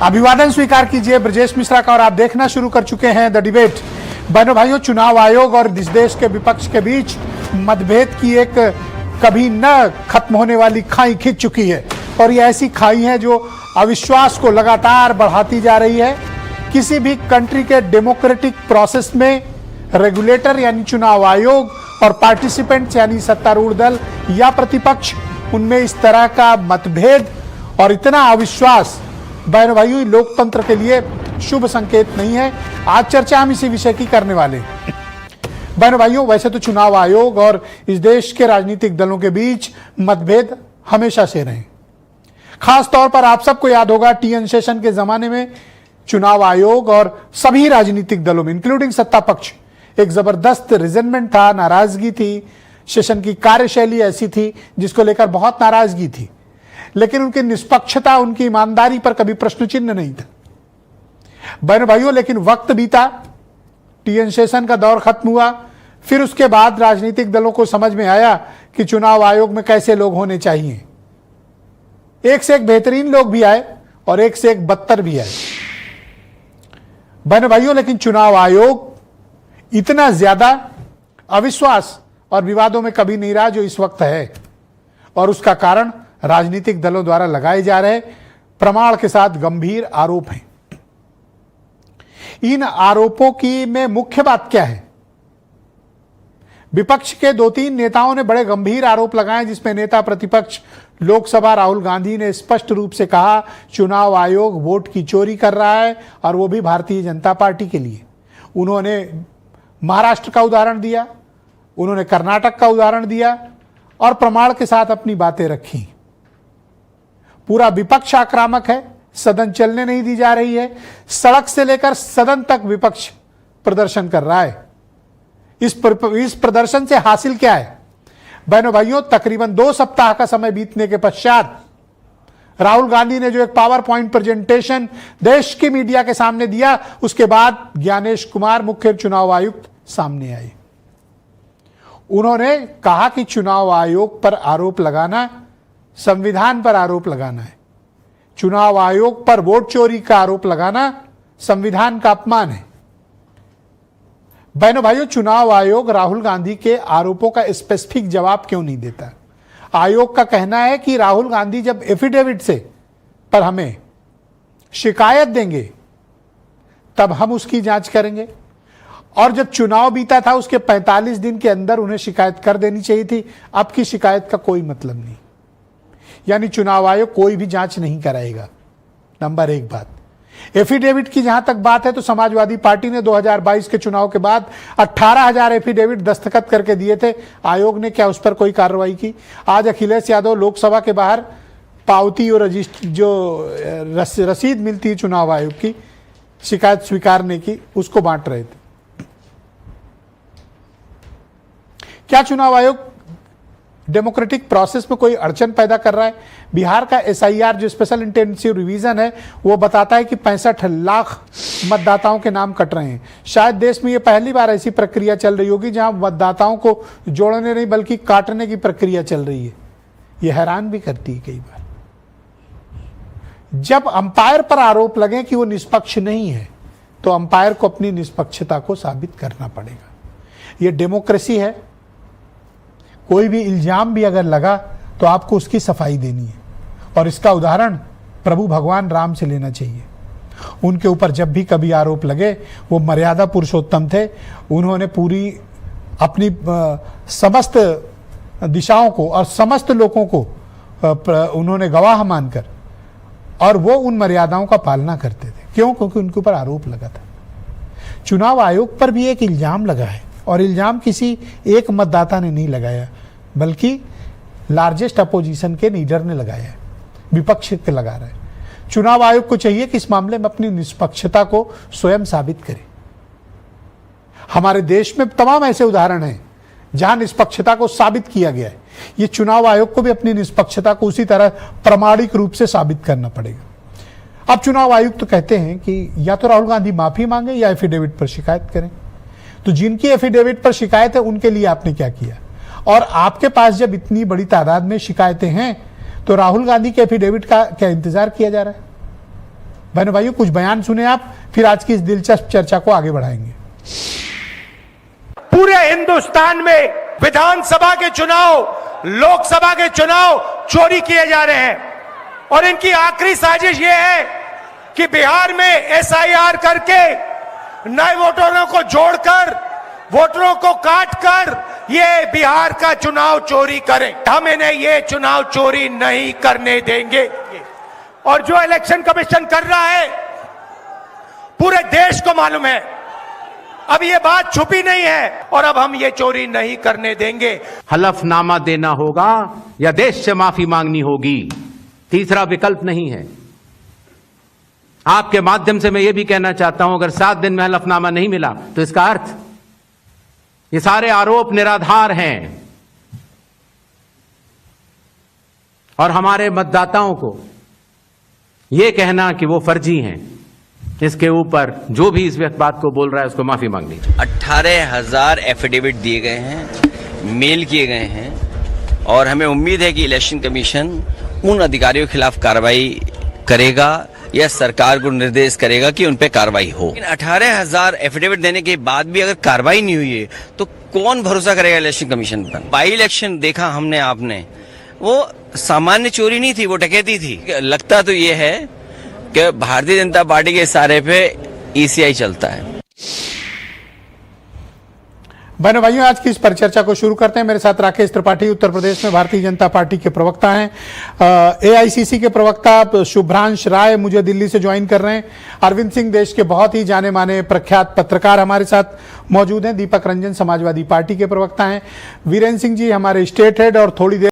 अभिवादन स्वीकार कीजिए ब्रजेश मिश्रा का और आप देखना शुरू कर चुके हैं द डिबेट। बहनों भाइयों, चुनाव आयोग और इस देश के विपक्ष के बीच मतभेद की एक कभी न खत्म होने वाली खाई खिंच चुकी है और ये ऐसी खाई है जो अविश्वास को लगातार बढ़ाती जा रही है। किसी भी कंट्री के डेमोक्रेटिक प्रोसेस में रेगुलेटर यानी चुनाव आयोग और पार्टिसिपेंट्स यानी सत्तारूढ़ दल या प्रतिपक्ष, उनमें इस तरह का मतभेद और इतना अविश्वास बहनों भाइयों लोकतंत्र के लिए शुभ संकेत नहीं है। आज चर्चा हम इसी विषय की करने वाले हैं। बहनों भाइयों, वैसे तो चुनाव आयोग और इस देश के राजनीतिक दलों के बीच मतभेद हमेशा से रहे। खास तौर पर आप सबको याद होगा टीएन शेषन के जमाने में चुनाव आयोग और सभी राजनीतिक दलों में इंक्लूडिंग सत्ता पक्ष एक जबरदस्त रिजेंटमेंट था, नाराजगी थी। शेषन की कार्यशैली ऐसी थी जिसको लेकर बहुत नाराजगी थी, लेकिन उनकी निष्पक्षता, उनकी ईमानदारी पर कभी प्रश्न चिन्ह नहीं था। बहनों भाइयों, लेकिन वक्त बीता, टीएन शेषन का दौर खत्म हुआ, फिर उसके बाद राजनीतिक दलों को समझ में आया कि चुनाव आयोग में कैसे लोग होने चाहिए। एक से एक बेहतरीन लोग भी आए और एक से एक बदतर भी आए। बहनों भाइयों, लेकिन चुनाव आयोग इतना ज्यादा अविश्वास और विवादों में कभी नहीं रहा जो इस वक्त है, और उसका कारण राजनीतिक दलों द्वारा लगाए जा रहे प्रमाण के साथ गंभीर आरोप हैं। इन आरोपों की में मुख्य बात क्या है? विपक्ष के 2-3 नेताओं ने बड़े गंभीर आरोप लगाए, जिसमें नेता प्रतिपक्ष लोकसभा राहुल गांधी ने स्पष्ट रूप से कहा चुनाव आयोग वोट की चोरी कर रहा है, और वो भी भारतीय जनता पार्टी के लिए। उन्होंने महाराष्ट्र का उदाहरण दिया, उन्होंने कर्नाटक का उदाहरण दिया और प्रमाण के साथ अपनी बातें रखी। पूरा विपक्ष आक्रामक है, सदन चलने नहीं दी जा रही है, सड़क से लेकर सदन तक विपक्ष प्रदर्शन कर रहा है। इस प्रदर्शन से हासिल क्या है? बहनों भाइयों, तकरीबन 2 सप्ताह का समय बीतने के पश्चात राहुल गांधी ने जो एक पावर पॉइंट प्रेजेंटेशन देश की मीडिया के सामने दिया, उसके बाद ज्ञानेश कुमार मुख्य चुनाव आयुक्त सामने आए। उन्होंने कहा कि चुनाव आयोग पर आरोप लगाना संविधान पर आरोप लगाना है। चुनाव आयोग पर वोट चोरी का आरोप लगाना संविधान का अपमान है। बहनों भाइयों, चुनाव आयोग राहुल गांधी के आरोपों का स्पेसिफिक जवाब क्यों नहीं देता? आयोग का कहना है कि राहुल गांधी जब एफिडेविट से पर हमें शिकायत देंगे तब हम उसकी जांच करेंगे, और जब चुनाव बीता था उसके 45 दिन के अंदर उन्हें शिकायत कर देनी चाहिए थी। अब की शिकायत का कोई मतलब नहीं, यानी चुनाव आयोग कोई भी जांच नहीं कराएगा। नंबर 1 बात। एफिडेविट की जहां तक बात है तो समाजवादी पार्टी ने 2022 के चुनाव के बाद 18,000 एफिडेविट दस्तखत करके दिए थे। आयोग ने क्या उस पर कोई कार्रवाई की? आज अखिलेश यादव लोकसभा के बाहर पावती और रसीद मिलती है चुनाव आयोग की शिकायत स्वीकारने की, उसको बांट रहे थे। क्या चुनाव आयोग डेमोक्रेटिक प्रोसेस में कोई अड़चन पैदा कर रहा है? बिहार का एसआईआर जो स्पेशल इंटेंसिव रिवीजन है वो बताता है कि 65 लाख मतदाताओं के नाम कट रहे हैं। शायद देश में ये पहली बार ऐसी प्रक्रिया चल रही होगी जहां मतदाताओं को जोड़ने नहीं बल्कि काटने की प्रक्रिया चल रही है। ये हैरान भी करती है कई बार। जब अंपायर पर आरोप लगे कि वो निष्पक्ष नहीं है तो अंपायर को अपनी निष्पक्षता को साबित करना पड़ेगा। ये डेमोक्रेसी है। कोई भी इल्जाम भी अगर लगा तो आपको उसकी सफाई देनी है, और इसका उदाहरण प्रभु भगवान राम से लेना चाहिए। उनके ऊपर जब भी कभी आरोप लगे वो मर्यादा पुरुषोत्तम थे। उन्होंने पूरी अपनी समस्त दिशाओं को और समस्त लोगों को उन्होंने गवाह मानकर, और वो उन मर्यादाओं का पालना करते थे। क्यों? क्योंकि उनके ऊपर आरोप लगा था। चुनाव आयोग पर भी एक इल्जाम लगा है, और इल्जाम किसी एक मतदाता ने नहीं लगाया बल्कि लार्जेस्ट अपोजिशन के लीडर ने लगाया, विपक्ष के लगा रहा है। चुनाव आयोग को चाहिए कि इस मामले में अपनी निष्पक्षता को स्वयं साबित करे। हमारे देश में तमाम ऐसे उदाहरण हैं जहां निष्पक्षता को साबित किया गया है। ये चुनाव आयोग को भी अपनी निष्पक्षता को उसी तरह प्रामाणिक रूप से साबित करना पड़ेगा। अब चुनाव आयुक्त तो कहते हैं कि या तो राहुल गांधी माफी मांगे या एफिडेविट पर शिकायत करें। तो जिनकी एफिडेविट पर शिकायत है उनके लिए आपने क्या किया? और आपके पास जब इतनी बड़ी तादाद में शिकायतें हैं तो राहुल गांधी के एफिडेविट का क्या इंतजार किया जा रहा है? बहनों भाइयों, कुछ बयान सुने आप, फिर आज की इस दिलचस्प चर्चा को आगे बढ़ाएंगे। पूरे हिंदुस्तान में विधानसभा के चुनाव, लोकसभा के चुनाव चोरी किए जा रहे हैं और इनकी आखिरी साजिश यह है कि बिहार में एसआईआर करके नए वोटरों को जोड़कर, वोटरों को काटकर ये बिहार का चुनाव चोरी करें। हम इन्हें ये चुनाव चोरी नहीं करने देंगे। और जो इलेक्शन कमीशन कर रहा है पूरे देश को मालूम है, अब ये बात छुपी नहीं है और अब हम ये चोरी नहीं करने देंगे। हलफनामा देना होगा या देश से माफी मांगनी होगी, तीसरा विकल्प नहीं है। आपके माध्यम से मैं ये भी कहना चाहता हूं, अगर 7 दिन में हलफनामा नहीं मिला तो इसका अर्थ ये सारे आरोप निराधार हैं और हमारे मतदाताओं को यह कहना कि वो फर्जी हैं, इसके ऊपर जो भी इस बात को बोल रहा है उसको माफी मांगनी। 18,000 एफिडेविट दिए गए हैं, मेल किए गए हैं और हमें उम्मीद है कि इलेक्शन कमीशन उन अधिकारियों के खिलाफ कार्रवाई करेगा या सरकार को निर्देश करेगा कि उन पे कार्रवाई हो। 18,000 एफिडेविट देने के बाद भी अगर कार्रवाई नहीं हुई है तो कौन भरोसा करेगा इलेक्शन कमीशन पर? बाई इलेक्शन देखा हमने, आपने, वो सामान्य चोरी नहीं थी, वो डकैती थी। लगता तो ये है कि भारतीय जनता पार्टी के इशारे पे ईसीआई चलता है। बहनों भाइयों, आज की इस परिचर्चा को शुरू करते हैं। मेरे साथ राकेश त्रिपाठी उत्तर प्रदेश में भारतीय जनता पार्टी के प्रवक्ता हैं, एआईसीसी के प्रवक्ता शुभ्रांश राय मुझे दिल्ली से ज्वाइन कर रहे हैं, अरविंद सिंह देश के बहुत ही जाने माने प्रख्यात पत्रकार हमारे साथ मौजूद हैं, दीपक रंजन समाजवादी पार्टी के प्रवक्ता हैं, वीरेंद्र सिंह जी हमारे स्टेट हेड और थोड़ी देर